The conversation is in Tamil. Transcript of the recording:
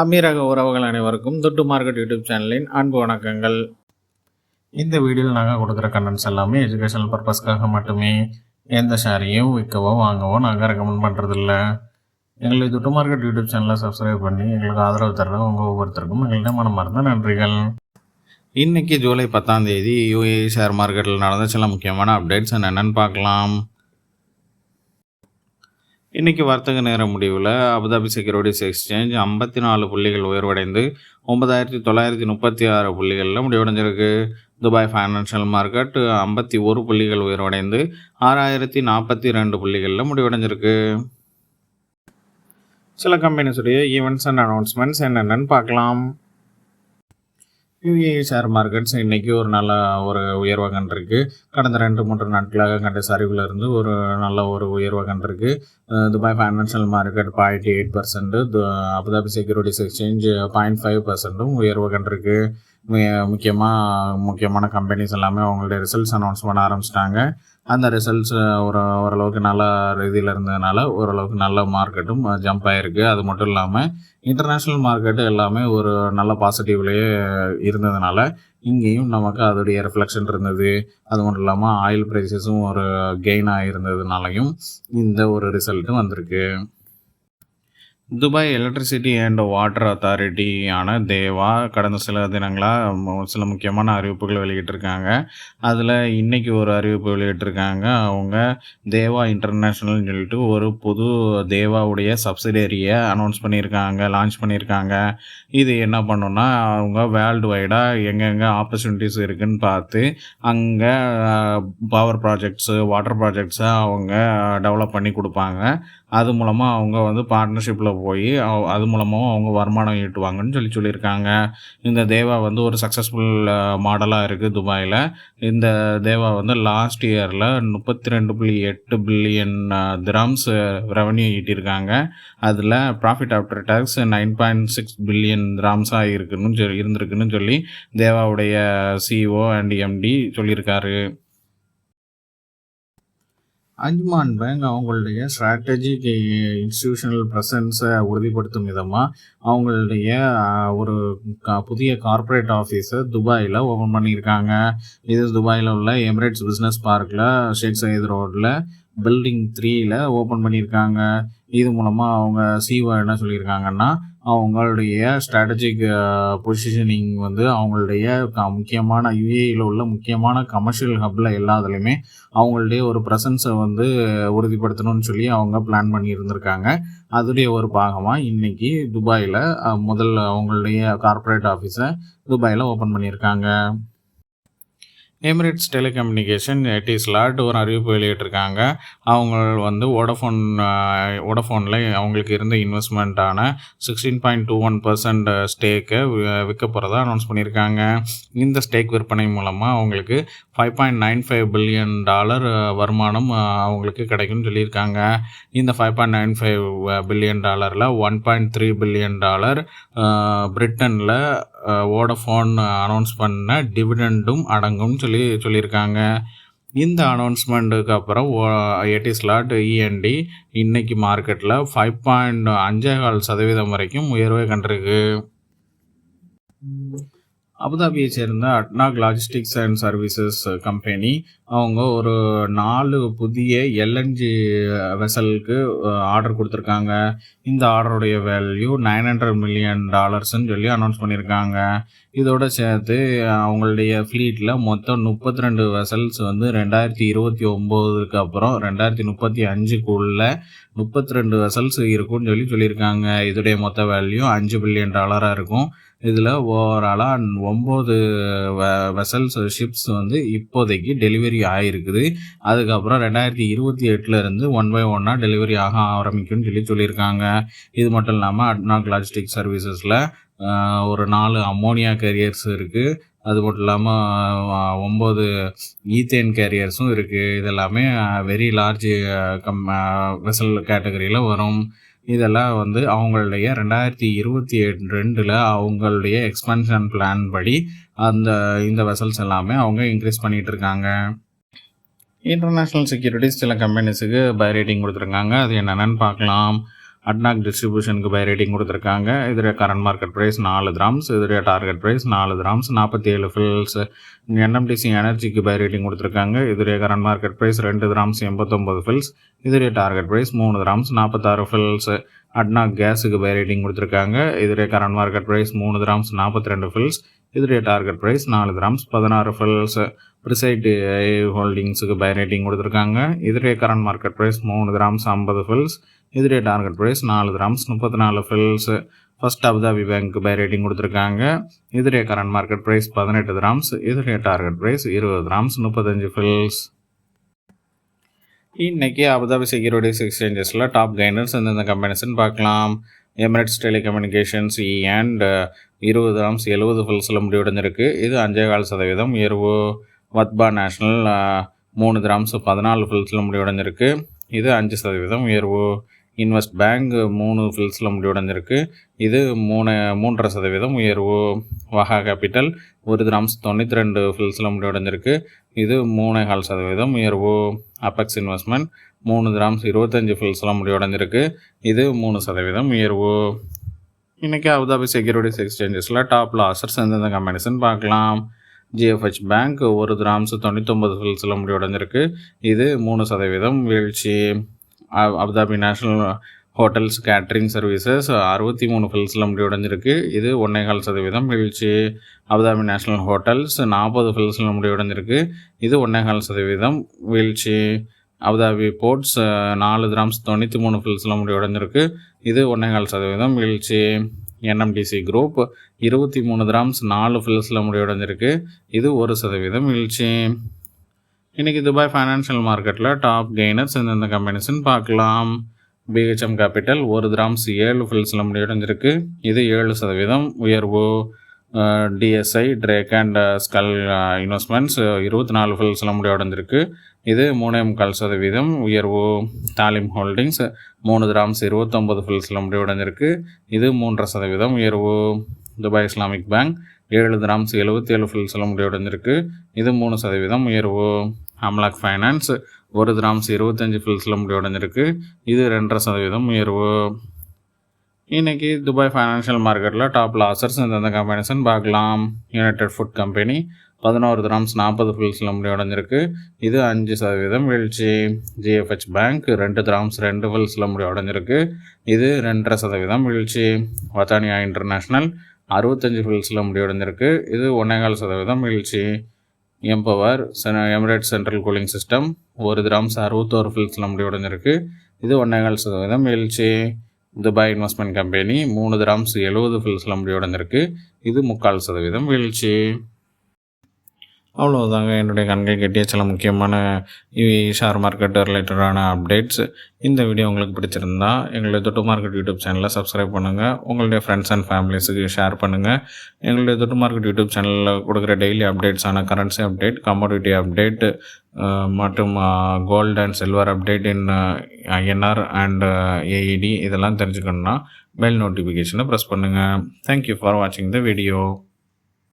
அமீரக உறவுகள் அனைவருக்கும் துட்டு மார்க்கெட் யூடியூப் சேனலின் அன்பு வணக்கங்கள். இந்த வீடியோவில் நாங்கள் கொடுக்குற கண்டென்ட்ஸ் எல்லாமே எஜுகேஷனல் பர்பஸ்க்காக மட்டுமே. எந்த ஷேரையும் விற்கவோ வாங்கவோ நாங்கள் ரெக்கமெண்ட் பண்ணுறதில்ல. எங்களை துட்டு மார்க்கெட் யூடியூப் சேனலை சப்ஸ்கிரைப் பண்ணி எங்களுக்கு ஆதரவு தர உங்கள் ஒவ்வொருத்தருக்கும் எங்கள்கிட்ட மனமார்ந்த நன்றிகள். இன்றைக்கி ஜூலை 10 UAE ஷேர் மார்க்கெட்டில் நடந்த சில முக்கியமான அப்டேட்ஸ் என்னென்னு பார்க்கலாம். இன்றைக்கி வர்த்தக நேர முடிவில் அபுதாபி செக்யூரிட்டிஸ் எக்ஸ்சேஞ்ச் 54 புள்ளிகள் உயர்வடைந்து 9936 புள்ளிகளில் முடிவடைஞ்சிருக்கு. துபாய் ஃபைனான்ஷியல் மார்க்கெட் 51 புள்ளிகள் உயர்வடைந்து 6042 புள்ளிகளில் முடிவடைஞ்சிருக்கு. சில கம்பெனிஸுடைய ஈவெண்ட்ஸ் அண்ட் அனௌன்ஸ்மெண்ட்ஸ் என்னென்னு பார்க்கலாம். UAE ஷேர் மார்க்கெட்ஸ் இன்றைக்கி ஒரு நல்ல உயர்வை கண்டிருக்கு. கடந்த 2-3 நாட்களாக கண்ட சரிவிலிருந்து நல்ல உயர்வை கண்டிருக்கு. Dubai financial market 0.8%, Abu Dhabi securities exchange 0.5% உயர்வை கண்டிருக்கு. முக்கியமான கம்பெனிஸ் எல்லாமே அவங்களுடைய ரிசல்ட்ஸ் அனௌன்ஸ் பண்ண ஆரம்பிச்சிட்டாங்க. அந்த ரிசல்ட்ஸ் ஓரளவுக்கு நல்ல ரீதியில் இருந்ததுனால ஓரளவுக்கு நல்ல மார்க்கெட்டும் ஜம்ப் ஆகிருக்கு. அது மட்டும் இல்லாமல் இன்டர்நேஷ்னல் மார்க்கெட்டு எல்லாமே ஒரு நல்ல பாசிட்டிவ்லேயே இருந்ததுனால இங்கேயும் நமக்கு அதோடைய ரிஃப்ளெக்ஷன் இருந்தது. அது மட்டும் இல்லாமல் ஆயில் ப்ரைஸஸும் ஒரு கெயின் ஆகிருந்ததுனாலையும் இந்த ரிசல்ட்டும் வந்திருக்கு. துபாய் எலக்ட்ரிசிட்டி அண்ட் வாட்டர் அத்தாரிட்டியான தேவா கடந்த சில தினங்களாக சில முக்கியமான அறிவிப்புகள் வெளியிட்டிருக்காங்க. அதில் இன்றைக்கி ஒரு அறிவிப்பு வெளியிட்டிருக்காங்க. அவங்க தேவா இன்டர்நேஷ்னல்னு சொல்லிட்டு ஒரு புது தேவாவுடைய சப்சிடரியை லான்ச் பண்ணியிருக்காங்க. இது என்ன பண்ணுன்னா அவங்க வேர்ல்டு வைடாக எங்கெங்கே ஆப்பர்ச்சுனிட்டிஸ் இருக்குதுன்னு பார்த்து அங்கே பவர் ப்ராஜெக்ட்ஸு வாட்டர் ப்ராஜெக்ட்ஸை அவங்க டெவலப் பண்ணி கொடுப்பாங்க. அது மூலமாக அவங்க பார்ட்னர்ஷிப்பில் போய் அது மூலமாகவும் அவங்க வருமானம் ஈட்டுவாங்கன்னு சொல்லியிருக்காங்க. இந்த தேவா ஒரு சக்ஸஸ்ஃபுல் மாடலாக இருக்குது துபாயில். இந்த தேவா லாஸ்ட் இயரில் 32.8 பில்லியன் திரம்ஸ் ரெவன்யூ ஈட்டியிருக்காங்க. அதில் ப்ராஃபிட் ஆஃப்டர் டேக்ஸ் 9.6 பில்லியன் திரம்ஸாக இருந்திருக்குன்னு சொல்லி தேவாவுடைய CEO அண்ட் MD சொல்லியிருக்காரு. அஜ்மான் பேங்க் அவங்களுடைய ஸ்ட்ராட்டஜிக் இன்ஸ்டிடியூஷனல் ப்ரெசன்ஸை உறுதிப்படுத்தும் விதமாக அவங்களுடைய ஒரு புதிய கார்ப்பரேட் ஆஃபீஸை துபாயில் ஓப்பன் பண்ணியிருக்காங்க. இது துபாயில் உள்ள எமிரேட்ஸ் பிஸ்னஸ் பார்க்கில் ஷேக் சயீத் ரோடில் பில்டிங் 3ல் ஓப்பன் பண்ணியிருக்காங்க. இது மூலமாக அவங்க CEO என்ன சொல்லியிருக்காங்கன்னா அவங்களுடைய ஸ்ட்ராட்டஜிக் பொசிஷனிங் அவங்களுடைய முக்கியமான UAEயில் உள்ள முக்கியமான கமர்ஷியல் ஹப்பில் எல்லாத்துலேயுமே அவங்களுடைய ஒரு ப்ரெசன்ஸை உறுதிப்படுத்தணும்னு சொல்லி அவங்க பிளான் பண்ணி இருந்திருக்காங்க. அதுடைய ஒரு பாகமாக இன்றைக்கி துபாயில் அவங்களுடைய கார்ப்பரேட் ஆஃபீஸை துபாயில் ஓப்பன் பண்ணியிருக்காங்க. எமிரேட்ஸ் டெலிகம்யூனிகேஷன் எட்டிஸ்லாட் ஒரு அறிவிப்பு வெளியிட்டிருக்காங்க. அவங்க வோடஃபோனில் அவங்களுக்கு இருந்த இன்வெஸ்ட்மெண்ட்டான 16.21% ஸ்டேக்கை விற்க போகிறதா அனௌன்ஸ் பண்ணியிருக்காங்க. இந்த ஸ்டேக் விற்பனை மூலமாக அவங்களுக்கு $5.95 பில்லியன் வருமானம் அவங்களுக்கு கிடைக்கும்னு சொல்லியிருக்காங்க. இந்த $5.95 பில்லியன் $1.3 பில்லியன் பிரிட்டனில் வோடஃபோன் அனௌன்ஸ் பண்ண டிவிடெண்டும் அடங்கும்னு சொல்லியிருக்காங்க. இந்த அனௌன்ஸ்மெண்ட்டுக்கு அப்புறம் எட்டிஸ்லாட் END இன்னைக்கு மார்க்கெட்டில் 5.5% வரைக்கும் உயர்வை கண்டிருக்கு. அபுதாபியை சேர்ந்த அட்னாக் லாஜிஸ்டிக்ஸ் அண்ட் சர்வீசஸ் கம்பெனி அவங்க ஒரு 4 புதிய LNG வெசலுக்கு ஆர்டர் கொடுத்துருக்காங்க. இந்த ஆர்டருடைய வேல்யூ $900 மில்லியன் சொல்லி அனௌன்ஸ் பண்ணியிருக்காங்க. இதோடு சேர்த்து அவங்களுடைய ஃப்ளீட்டில் மொத்தம் 32 வெசல்ஸ் 2029க்கு அப்புறம் 2035க்குள்ள 32 வெசல்ஸ் இருக்கும்னு சொல்லியிருக்காங்க. இதோடைய மொத்த வேல்யூ $5 பில்லியன் இருக்கும். இதில் ஓவராலாக 9 வெசல்ஸ் ஷிப்ஸ் இப்போதைக்கு டெலிவரி ஆகிருக்குது. அதுக்கப்புறம் 2028 1 by 1 டெலிவரி ஆக ஆரம்பிக்கும்னு சொல்லியிருக்காங்க. இது மட்டும் இல்லாமல் அட்னாக் லாஜிஸ்டிக் சர்வீசஸில் ஒரு 4 அம்மோனியா கேரியர்ஸ் இருக்குது. அது மட்டும் இல்லாமல் 9 ஈத்தேன் கேரியர்ஸும் இருக்குது. இதெல்லாமே வெரி லார்ஜ் வெசல் கேட்டகரியில் வரும். இதெல்லாம் அவங்களுடைய 2022 அவங்களுடைய எக்ஸ்பென்ஷன் பிளான் படி இந்த வெசல்ஸ் எல்லாமே அவங்க இன்க்ரீஸ் பண்ணிகிட்டு இருக்காங்க. இன்டர்நேஷ்னல் செக்யூரிட்டிஸ் சில கம்பெனிஸுக்கு பை ரேட்டிங் கொடுத்துருக்காங்க. அது என்னென்னு பார்க்கலாம். அட்னாக் டிஸ்ட்ரிபியூஷனுக்கு பை ரேட்டிங் கொடுத்துருக்காங்க. இதோடைய கரண்ட் மார்க்கெட் ப்ரைஸ் 4 கிராம்ஸ். இதோடைய target price 4 dirhams 47 fils. NMDC எனர்ஜிக்கு பை ரேட்டிங் கொடுத்துருக்காங்க. இதோடைய current market price 2 dirhams 89 fils. இதோடைய target price 3 dirhams 46 fils. ADNOC கேஸுக்கு பை ரேட்டிங் கொடுத்துருக்காங்க. இதோடைய current market price 3 dirhams 42 fils. இதோடைய target price 4 dirhams 16 fils. Presight ஹோல்டிங்ஸுக்கு பை ரேட்டிங் கொடுத்துருக்காங்க. இதோடைய current market price 3 dirhams 50 fils. இதோடைய target price 4 dirhams 34 fils. First Abu Dhabi bank buy rating கொடுத்துருக்காங்க. இதோடைய கரண்ட் மார்க்கெட் ப்ரைஸ் 18 கிராம்ஸ். இதோடைய டார்கெட் ப்ரைஸ் 20 கிராம்ஸ் 35 ஃபில்ஸ். இன்றைக்கி அபுதாபி செக்யூரிட்டிஸ் எக்ஸ்சேஞ்சஸில் டாப் கைனர்ஸ் எந்தெந்த கம்பெனிஸ்ன்னு பார்க்கலாம். எமிரேட்ஸ் டெலிகம்யூனிகேஷன்ஸ் அண்ட் 20 கிராம்ஸ் 70 ஃபில்ஸில் முடிவடைஞ்சிருக்கு. இது 5.4% உயர்வு. வத்பா நேஷ்னல் 3 கிராம்ஸ் 14 ஃபில்ஸில் முடிவடைஞ்சிருக்கு. இது 5% உயர்வு. இன்வெஸ்ட் பேங்க் 3 ஃபில்ஸில் முடிவடைஞ்சிருக்கு. இது 3.5% உயர்வு. வஹா கேபிட்டல் 1 கிராம்ஸ் 92 ஃபில்ஸில் முடிவடைஞ்சிருக்கு. இது 3.5% உயர்வு. அபெக்ஸ் இன்வெஸ்ட்மெண்ட் 3 கிராம்ஸ் 25 ஃபில்ஸில் முடிவடைஞ்சிருக்கு. இது 3% உயர்வு. இன்றைக்கி அபுதாபி செக்யூரிட்டிஸ் எக்ஸ்சேஞ்சஸில் டாப் லாசர்ஸ் எந்தெந்த கம்பெனிஸ்ன்னு பார்க்கலாம். GFH பேங்க் 1 கிராம்ஸ் 99 ஃபில்ஸில் முடிவடைஞ்சிருக்கு. இது 3% வீழ்ச்சி. Abu Dhabi national hotels catering services 63 ஃபில்ஸில் முடிவடைஞ்சிருக்கு. இது 1.5% வீழ்ச்சி. அபுதாபி நேஷ்னல் ஹோட்டல்ஸ் 40 ஃபில்ஸில் முடிவடைஞ்சிருக்கு. இது 1.5% வீழ்ச்சி. அபுதாபி போர்ட்ஸ் 4 கிராம்ஸ் 93 ஃபில்ஸில் முடிவடைஞ்சிருக்கு. இது 1.5% வீழ்ச்சி. NMDC குரூப் 23 கிராம்ஸ் 4 ஃபில்ஸில் முடிவடைஞ்சிருக்கு. இது 1% வீழ்ச்சி. இன்றைக்கி துபாய் ஃபைனான்ஷியல் மார்க்கெட்டில் டாப் கெய்னர்ஸ் எந்தெந்த கம்பெனிஸ்ன்னு பார்க்கலாம். BHM கேபிட்டல் 1 கிராம்ஸ் 7 ஃபில்ஸில் முடிவடைஞ்சிருக்கு. இது 7% உயர்வு. DSI Drake and Scull investments 24 ஃபில்ஸில் முடிவடைஞ்சிருக்கு. இது 3.25% உயர்வு. தாலிம் ஹோல்டிங்ஸ் 3 கிராம்ஸ் 29 ஃபில்ஸில் முடிவடைஞ்சிருக்கு. இது 3.5% உயர்வு. துபாய் இஸ்லாமிக் பேங்க் 7 கிராம்ஸ் 77 ஃபில்ஸில் முடிவடைஞ்சிருக்கு. இது 3% உயர்வு. அம்லாக் ஃபைனான்ஸ் 1 கிராம்ஸ் 25 ஃபில்ஸில் முடிவடைஞ்சிருக்கு. இது 2.5% உயர்வு. இன்றைக்கி துபாய் ஃபைனான்ஷியல் மார்க்கெட்டில் டாப் லாசர்ஸ் எந்தெந்த கம்பெனிஸ்ன்னு பார்க்கலாம். யுனைடெட் ஃபுட் கம்பெனி 11 கிராம்ஸ் 40 ஃபில்ஸில் முடிவடைஞ்சிருக்கு. இது 5% வீழ்ச்சி. GFH பேங்க் 2 கிராம்ஸ் 2 ஃபில்ஸில் முடிவடைஞ்சிருக்கு. இது 2.5% வீழ்ச்சி. வத்தானியா இன்டர்நேஷ்னல் 65 ஃபில்ஸில் முடிவடைஞ்சிருக்கு. இது 1.5% வீழ்ச்சி. Empower Emirates central cooling system 1 grams 61 ஃபில்ஸில் முடிவடைஞ்சிருக்கு. இது 1.5% வீழ்ச்சி. துபாய் இன்வெஸ்ட்மெண்ட் கம்பெனி 3 கிராம்ஸ் 70 ஃபில்ஸில் முடிவடைஞ்சிருக்கு. இது 3.25% வீழ்ச்சி. அவ்வளோதாங்க என்னுடைய கண்கள் கெட்டிய சில முக்கியமான ஷேர் மார்க்கெட் ரிலேட்டடான அப்டேட்ஸ். இந்த வீடியோ உங்களுக்கு பிடிச்சிருந்தா எங்களுடைய தொட்டு மார்க்கெட் யூடியூப் சேனலை சப்ஸ்கிரைப் பண்ணுங்கள். உங்களுடைய ஃப்ரெண்ட்ஸ் அண்ட் ஃபேமிலிஸுக்கு ஷேர் பண்ணுங்கள். எங்களுடைய தொட்டு மார்க்கெட் யூடியூப் சேனலில் கொடுக்குற டெய்லி அப்டேட்ஸான கரன்சி அப்டேட், கமோடிட்டி அப்டேட் மற்றும் gold and silver update in INR and AED இதெல்லாம் தெரிஞ்சுக்கணுன்னா பெல் நோட்டிஃபிகேஷனை ப்ரெஸ் பண்ணுங்கள். தேங்க்யூ ஃபார் வாட்சிங் த வீடியோ.